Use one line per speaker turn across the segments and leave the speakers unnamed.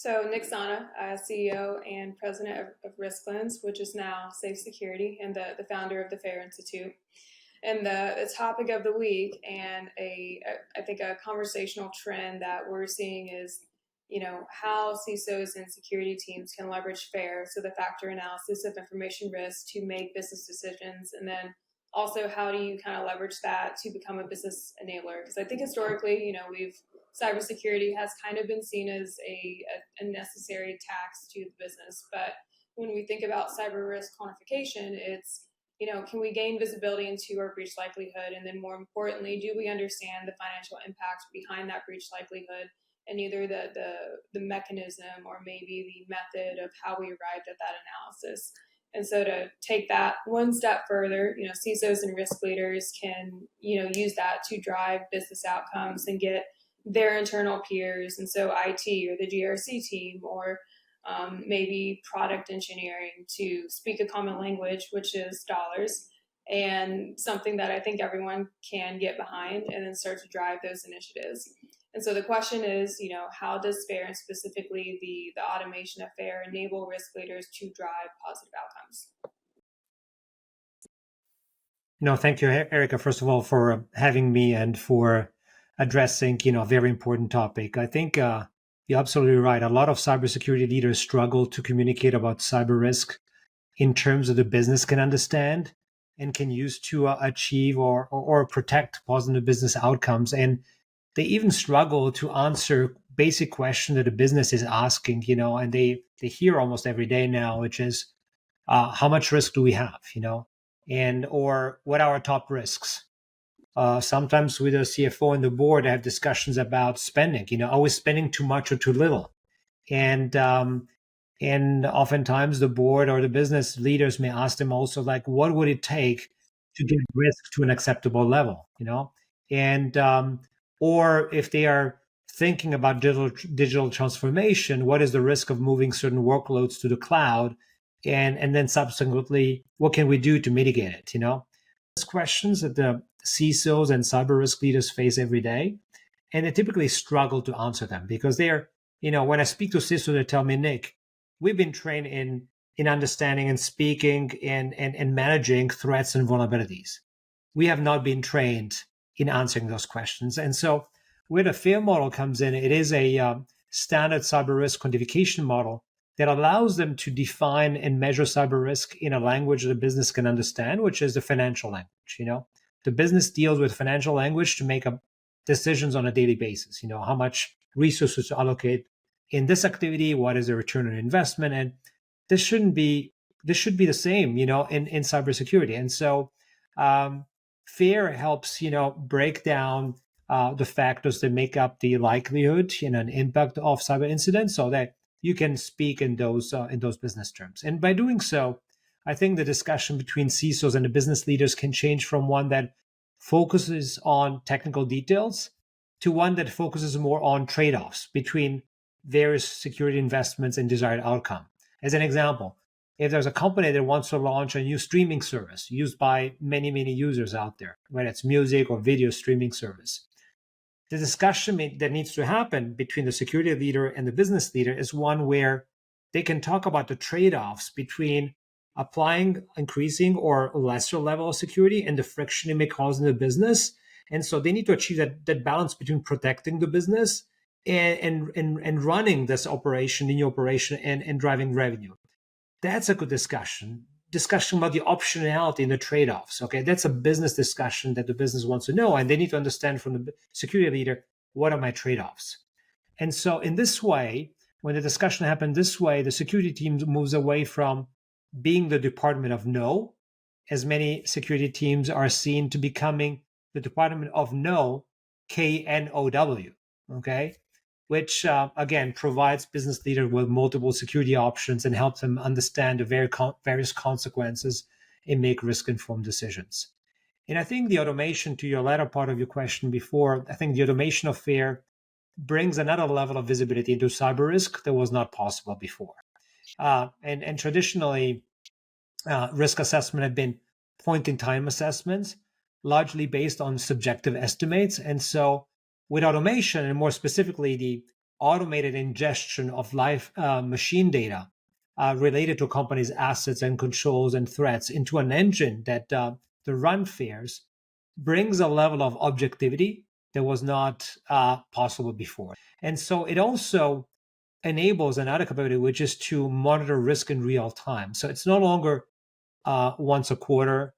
So Nick Sanna, CEO and president of Risklens, which is now Safe Security, and the founder of the FAIR Institute. And the topic of the week, and I think a conversational trend that we're seeing is, how CISOs and security teams can leverage FAIR, so the factor analysis of information risk, to make business decisions, and then also how do you kind of leverage that to become a business enabler? Because I think historically, cybersecurity has kind of been seen as a necessary tax to the business. But when we think about cyber risk quantification, it's, can we gain visibility into our breach likelihood? And then more importantly, do we understand the financial impact behind that breach likelihood, and either the mechanism or maybe the method of how we arrived at that analysis? And so to take that one step further, CISOs and risk leaders can, use that to drive business outcomes and get their internal peers, and so IT or the GRC team, or maybe product engineering, to speak a common language, which is dollars, and something that I think everyone can get behind, and then start to drive those initiatives. And so the question is, how does FAIR, and specifically the automation of FAIR, enable risk leaders to drive positive outcomes?
Thank you, Erica, first of all, for having me and for addressing, a very important topic. I think you're absolutely right. A lot of cybersecurity leaders struggle to communicate about cyber risk in terms of the business can understand and can use to achieve or protect positive business outcomes. And they even struggle to answer basic questions that a business is asking, and they hear almost every day now, which is, how much risk do we have, and or what are our top risks? Sometimes with the CFO and the board, I have discussions about spending. Are we spending too much or too little? And oftentimes the board or the business leaders may ask them also, like, what would it take to get risk to an acceptable level? And or if they are thinking about digital transformation, what is the risk of moving certain workloads to the cloud? And then subsequently, what can we do to mitigate it? Those questions that the CISOs and cyber risk leaders face every day, and they typically struggle to answer them because they're, when I speak to CISOs, they tell me, Nick, we've been trained in understanding and speaking and managing threats and vulnerabilities. We have not been trained in answering those questions. And so where the FAIR model comes in, it is a standard cyber risk quantification model that allows them to define and measure cyber risk in a language that the business can understand, which is the financial language. The business deals with financial language to make decisions on a daily basis. How much resources to allocate in this activity, what is the return on investment, and this should be the same, in cybersecurity. And so FAIR helps, break down the factors that make up the likelihood and impact of cyber incidents, so that you can speak in those business terms. And by doing so, I think the discussion between CISOs and the business leaders can change from one that focuses on technical details to one that focuses more on trade-offs between various security investments and desired outcome. As an example, if there's a company that wants to launch a new streaming service used by many, many users out there, whether it's music or video streaming service, the discussion that needs to happen between the security leader and the business leader is one where they can talk about the trade-offs between applying increasing or lesser level of security and the friction it may cause in the business. And so they need to achieve that balance between protecting the business and running this operation, in your operation, and driving revenue. That's a good discussion about the optionality and the trade-offs. Okay, that's a business discussion that the business wants to know, and they need to understand from the security leader, what are my trade-offs? And so in this way, when the discussion happens this way, the security team moves away from being the department of no, as many security teams are seen, to becoming the department of know, KNOW, okay? Which, again, provides business leaders with multiple security options and helps them understand the various consequences and make risk-informed decisions. And I think the automation, to your latter part of your question before, I think the automation of FAIR brings another level of visibility into cyber risk that was not possible before. And traditionally, risk assessment had been point-in-time assessments, largely based on subjective estimates. And so with automation, and more specifically automated ingestion of live machine data related to a company's assets and controls and threats into an engine that the run fares brings a level of objectivity that was not possible before. And so it also enables another capability, which is to monitor risk in real time. So it's no longer once a quarter,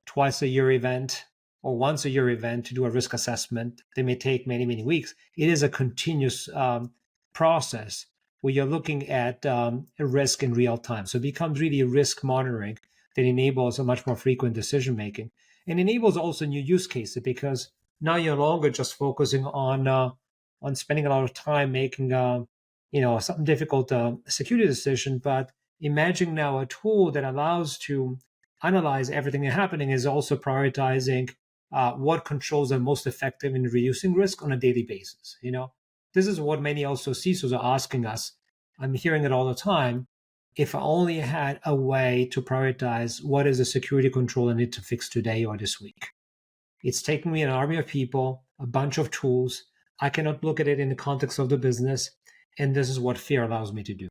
twice a year event, or once a year event to do a risk assessment. They may take many, many weeks. It is a continuous process where you're looking at a risk in real time. So it becomes really risk monitoring that enables a much more frequent decision making and enables also new use cases because now you're no longer just focusing on spending a lot of time making some difficult security decision, but imagine now a tool that allows to analyze everything that's happening is also prioritizing what controls are most effective in reducing risk on a daily basis. This is what many also CISOs are asking us. I'm hearing it all the time. If I only had a way to prioritize what is the security control I need to fix today or this week. It's taking me an army of people, a bunch of tools. I cannot look at it in the context of the business. And this is what fear allows me to do.